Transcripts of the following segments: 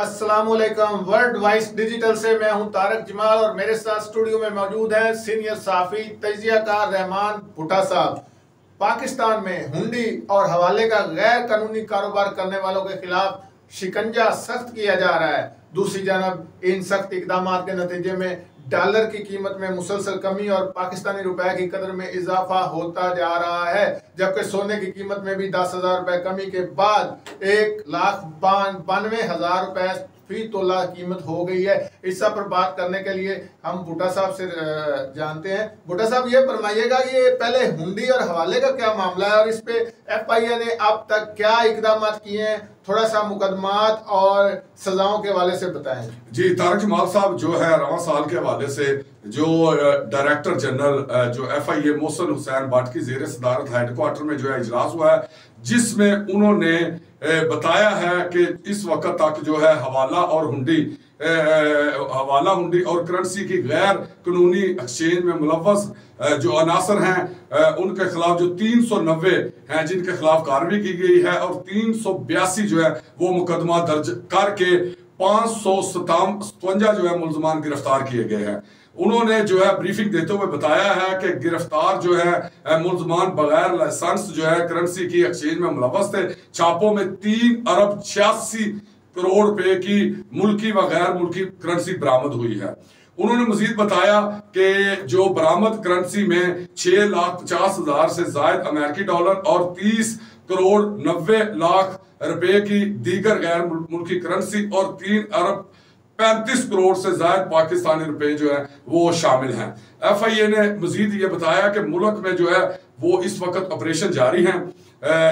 अस्सलामुअलैकुम। World vice digital से मैं हूं तारक जमाल और मेरे साथ स्टूडियो में मौजूद है सीनियर साफी तजियाकार रहमान भुट्टा साहब। पाकिस्तान में हुंडी और हवाले का गैर कानूनी कारोबार करने वालों के खिलाफ शिकंजा सख्त किया जा रहा है। दूसरी जानब इन सख्त इकदाम के नतीजे में डॉलर की कीमत में मुसलसल कमी और पाकिस्तानी रुपए की कदर में इजाफा होता जा रहा है, जबकि सोने की कीमत में भी 10,000 रुपए कमी के बाद 1,92,000 रुपए फी तोला कीमत हो गई है। इस सब पर बात करने के लिए हम भुट्टा साहब से जानते हैं। भुट्टा साहब, ये फरमाइएगा कि ये पहले हुंडी और हवाले का क्या मामला है और इस पे FIA ने अब तक क्या इकदाम किए हैं, थोड़ा सा मुकदमात और सजाओं के हवाले से बताएं। जी तारक जमाल साहब, जो है रवां साल के हवाले से जो डायरेक्टर जनरल जो FIA मोहसिन हुसैन भट्ट की जेर सदारत हेडक्वार्टर में जो है इजलास हुआ है, जिसमें उन्होंने बताया है कि इस वक्त तक जो है हवाला हुंडी और करेंसी की गैर कानूनी एक्सचेंज में मुलव्वस जो अनासर हैं उनके खिलाफ जो 390 हैं जिनके खिलाफ कार्रवाई की गई है और 382 जो है वो मुकदमा दर्ज करके 557 जो है मुलजमान गिरफ्तार किए गए हैं। उन्होंने जो है ब्रीफिंग देते हुए बताया है कि गिरफ्तार जो है मुलजमान बगैर लाइसेंस जो है करेंसी की एक्सचेंज में मुलव्वस थे। छापों में 3 अरब 86 करोड़ रुपए की मुल्की व गैर मुल्की करेंसी बरामद हुई है। उन्होंने मजीद बताया कि जो बरामद करेंसी में 6,50,000 से जायद अमेरिकी डॉलर और 30 करोड़ 90 लाख रुपए की दीगर गैर मुल्की करेंसी और 3 अरब 35 करोड़ से ज्यादा पाकिस्तानी रुपए जो है वो शामिल हैं। FIA ने मजीद ये बताया कि मुल्क में जो है वो इस वक्त ऑपरेशन जारी है,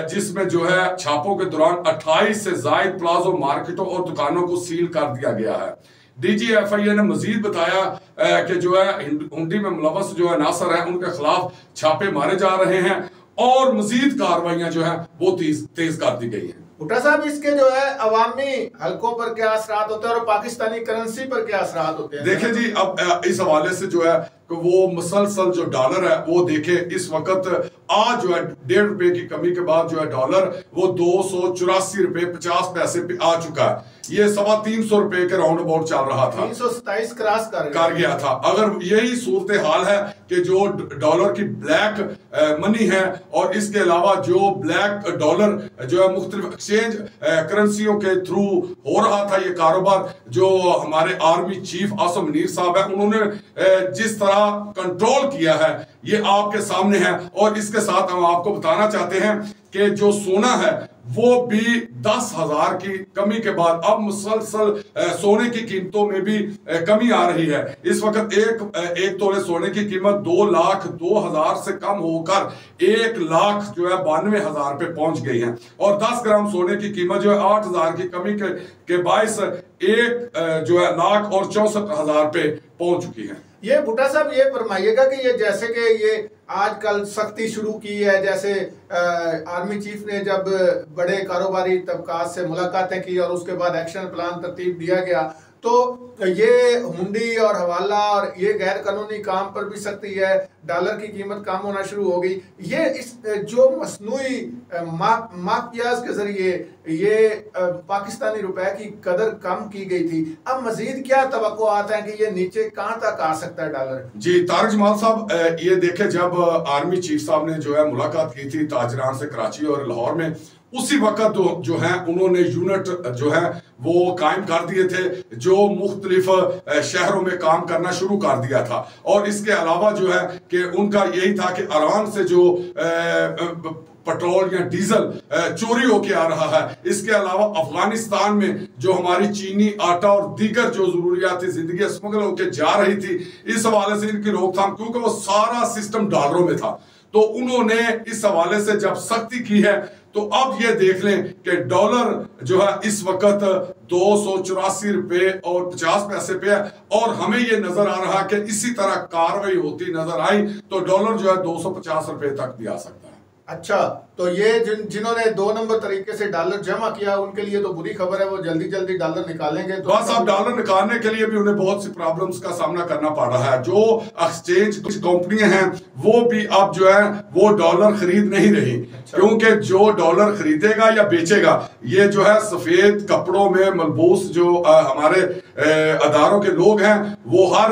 जिसमें जो है छापों के दौरान 28 से ज्यादा प्लाजो मार्केटों और दुकानों को सील कर दिया गया है। DG FIA ने मजीद बताया कि जो है हुंडी में मुलव्वस जो है नासर है उनके खिलाफ छापे मारे जा रहे हैं और मजीद कार्रवाइयां जो है वो तेज कर दी गई है। भुट्टा साहब, इसके जो है अवामी हलकों पर क्या असरात होते हैं और पाकिस्तानी करेंसी पर क्या असरात होते हैं? देखिए जी, अब इस हवाले से जो है वो मुसलसल जो डॉलर है वो देखे इस वक्त आज जो है 1.5 रुपए की कमी के बाद जो है डॉलर वो 284 रुपए 50 पैसे पे आ चुका है। ये 350 रुपए के राउंड अबाउट चल रहा था, 327 क्रॉस कर गया था। अगर यही सूरत हाल है कि जो डॉलर की ब्लैक मनी है और इसके अलावा जो ब्लैक डॉलर जो है मुख्तलिफ एक्सचेंज करेंसियों के थ्रू हो रहा था ये कारोबार, जो हमारे आर्मी चीफ आसिम मुनीर साहब है उन्होंने जिस तरह कंट्रोल किया है ये आपके सामने है। और इसके साथ हम आपको बताना चाहते हैं कि जो सोना है वो भी 10,000 की कमी के बाद अब मुसलसल सोने की कीमतों में भी कमी आ रही है। इस वक्त एक तोले सोने की कीमत 2,02,000 से कम होकर 1,00,000 जो है 92,000 पे पहुंच गई है और 10 ग्राम सोने की कीमत जो है 8,000 की कमी के बायस 1,64,000 पे पहुंच चुकी है। ये भुट्टा साहब, ये फरमाइएगा कि ये जैसे कि ये आजकल सख्ती शुरू की है, जैसे आर्मी चीफ ने जब बड़े कारोबारी तबकात से मुलाकातें की और उसके बाद एक्शन प्लान तरतीब दिया गया, तो ये हुंडी और हवाला और ये गैर कानूनी काम पर भी सख्ती है, डॉलर की कीमत कम होना शुरू हो गई। ये इस जो मसनूई माफियाज के जरिए ये पाकिस्तानी रुपए की कदर कम की गई थी, अब मजीद क्या तवक्कुआत है कि ये नीचे कहां तक आ सकता है डॉलर? जी तारक जमाल साहब, ये देखे जब आर्मी चीफ साहब ने जो है मुलाकात की थी ताजरान से कराची और लाहौर में, उसी वक्त जो है उन्होंने यूनिट जो है वो कायम कर दिए थे जो मुख्तलिफ शहरों में काम करना शुरू कर दिया था। और इसके अलावा जो है कि उनका यही था कि ईरान से जो पेट्रोल या डीजल चोरी होके आ रहा है, इसके अलावा अफगानिस्तान में जो हमारी चीनी आटा और दीगर जो जरूरियाती जिंदगी स्मगल होके जा रही थी, इस हवाले से इनकी रोकथाम, क्योंकि वो सारा सिस्टम डॉलरों में था, तो उन्होंने इस हवाले से जब सख्ती की है तो अब ये देख लें कि डॉलर जो है इस वक्त 284 रुपए और 50 पैसे पे है और हमें ये नजर आ रहा कि इसी तरह कार्रवाई होती नजर आई तो डॉलर जो है 250 रुपए तक भी आ सकता है। अच्छा, तो ये जिन्होंने 2 नंबर तरीके से डॉलर जमा किया उनके लिए तो बुरी खबर है, वो जल्दी जल्दी डॉलर निकालेंगे तो बस अब डॉलर निकालने के लिए भी उन्हें बहुत सी प्रॉब्लम्स का सामना करना पड़ रहा है। जो एक्सचेंज कुछ कंपनियां हैं वो भी अब जो है वो डॉलर खरीद नहीं रही। अच्छा। क्योंकि जो डॉलर खरीदेगा या बेचेगा ये जो है सफेद कपड़ों में मलबूस जो हमारे अदारों के लोग हैं वो हर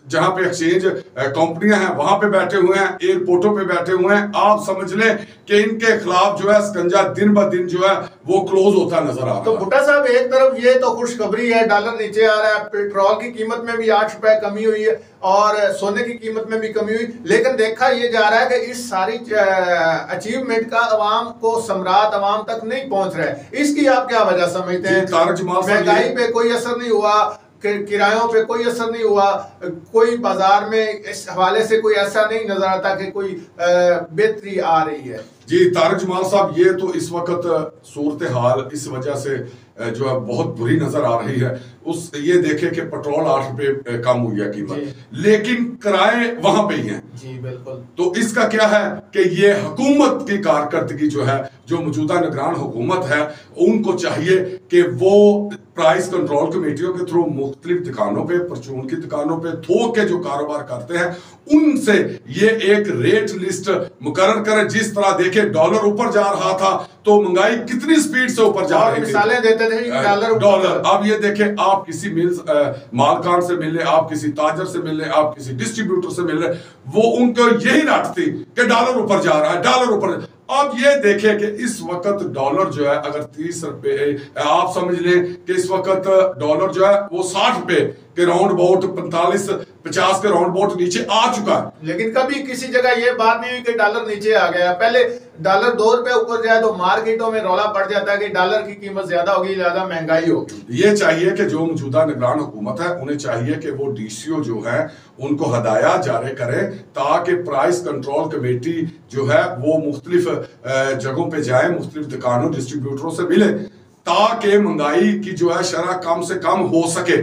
जहां पे एक्सचेंज कंपनियां हैं वहां पे बैठे हुए हैं, एयरपोर्टों पे बैठे हुए हैं। आप समझ लें कि इनके खिलाफ जो है स्कंजा दिन ब दिन जो है वो क्लोज होता नजर आ रहा है। तो भुट्टा साहब, एक तरफ ये तो खुशखबरी है, डॉलर नीचे आ रहा है, पेट्रोल की कीमत में भी 8 रुपए कमी हुई है और सोने की कीमत में भी कमी हुई, लेकिन देखा ये जा रहा है कि इस सारी अचीवमेंट का अवाम को, सम्राट अवाम तक नहीं पहुंच रहा है। इसकी आप क्या वजह समझते हैं? महंगाई पे कोई असर नहीं हुआ, किरायों पे कोई असर नहीं हुआ, कोई बाजार में इस हवाले से कोई ऐसा नहीं नजर आता कि कोई बेहतरी आ रही है। जी तारक जमाल साहब, ये तो इस वक्त सूरत हाल इस वजह से जो है बहुत बुरी नजर आ रही है। उस ये देखे कि पेट्रोल 8 रुपए कम हुई है कीमत, लेकिन किराए वहां पे ही हैं। जी बिल्कुल। तो इसका क्या है कि ये हुकूमत की कारकर्दगी जो है, जो मौजूदा निगरान हुकूमत है, उनको चाहिए कि वो प्राइस कंट्रोल कमेटियों के थ्रू मुख्तलिफ दुकानों पे, परचून की दुकानों पे थोक के जो कारोबार करते हैं उनसे ये एक रेट लिस्ट मुकर्रर करें। जिस तरह देखे डॉलर ऊपर जा रहा था तो महंगाई कितनी स्पीड से ऊपर जा रही थी, मिसालें देते थे डॉलर। अब ये देखे, आप किसी मिल्स मालकान से मिले, आप किसी ताजर से मिले, आप किसी डिस्ट्रीब्यूटर से मिले, वो उनको यही रट थी कि डॉलर ऊपर जा रहा है, डॉलर ऊपर। अब ये देखें कि इस वक्त डॉलर जो है अगर 30 रुपए, आप समझ लें कि इस वक्त डॉलर जो है वो 60 रुपए के राउंड अबाउट 45-50 के राउंड अबाउट नीचे आ चुका है। लेकिन कभी किसी जगह ये बात नहीं हुई कि डॉलर नीचे आ गया। पहले डॉलर 2 रुपए ऊपर जाए तो मार्केटों में रौला पड़ जाता है कि डॉलर की कीमत ज्यादा होगी, ज्यादा महंगाई होगी। ये चाहिए कि जो मौजूदा निगरान हुकूमत है उन्हें चाहिए कि वो डीसीओ जो है उनको हदायत जारी करें ताकि प्राइस कंट्रोल कमेटी जो है वो मुख्तलिफ जगहों पे जाए, मुख्तलिफ दुकानों, डिस्ट्रीब्यूटरों से मिले ताकि महंगाई की जो है शरह कम से कम हो सके।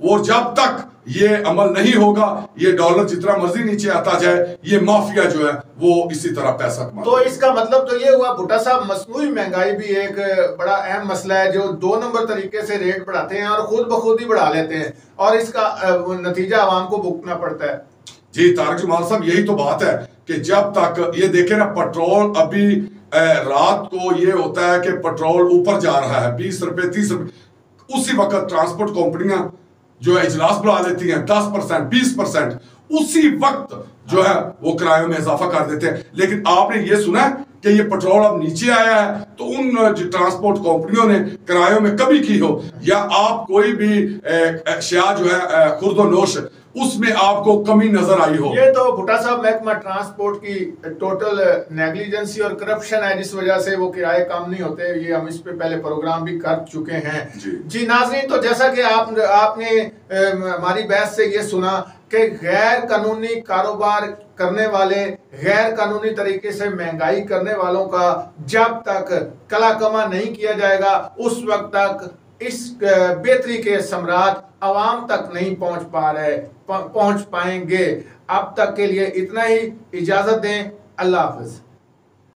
और जब तक ये अमल नहीं होगा, ये डॉलर जितना मर्जी नीचे आता जाए, ये माफिया जो है वो इसी तरह पैसा कमाता। तो इसका मतलब तो ये हुआ भुट्टा साहब, मसनूई महंगाई भी एक बड़ा अहम मसला है, जो 2 नंबर तरीके से रेट बढ़ाते हैं और खुद ब खुद ही बढ़ा लेते हैं और इसका नतीजा आवाम को भुगतना पड़ता है। जी तारक जमाल साहब, यही तो बात है कि जब तक ये देखे ना, पेट्रोल अभी रात को ये होता है कि पेट्रोल ऊपर जा रहा है 20 रुपए 30 रुपए, उसी वक्त ट्रांसपोर्ट कंपनियां जो है इजलास बुला लेती हैं 10% 20%, उसी वक्त जो है वो किरायों में इजाफा कर देते हैं। लेकिन आपने ये सुना है कि ये पेट्रोल अब नीचे आया है तो उन ट्रांसपोर्ट कंपनियों ने किरायों में कमी की हो, या आप कोई भी अशिया जो है खुर्दोनोश उसमें आपको कमी नजर आई हो? ये तो भुट्टा साहब महकमा ट्रांसपोर्ट की टोटल नेग्लिजेंसी और करप्शन है जिस वजह से वो किराए कम नहीं होते। ये हम इस पे पहले प्रोग्राम भी कर चुके हैं। जी नाज़रीन, तो जैसा कि आपने हमारी बहस से ये सुना कि गैर कानूनी कारोबार करने वाले, गैर कानूनी तरीके से महंगाई करने वालों का जब तक कला कमा नहीं किया जाएगा उस वक्त तक इस बेहतरी के सम्राट आवाम तक नहीं पहुंच पाएंगे। अब तक के लिए इतना ही, इजाजत दें, अल्लाह हाफिज।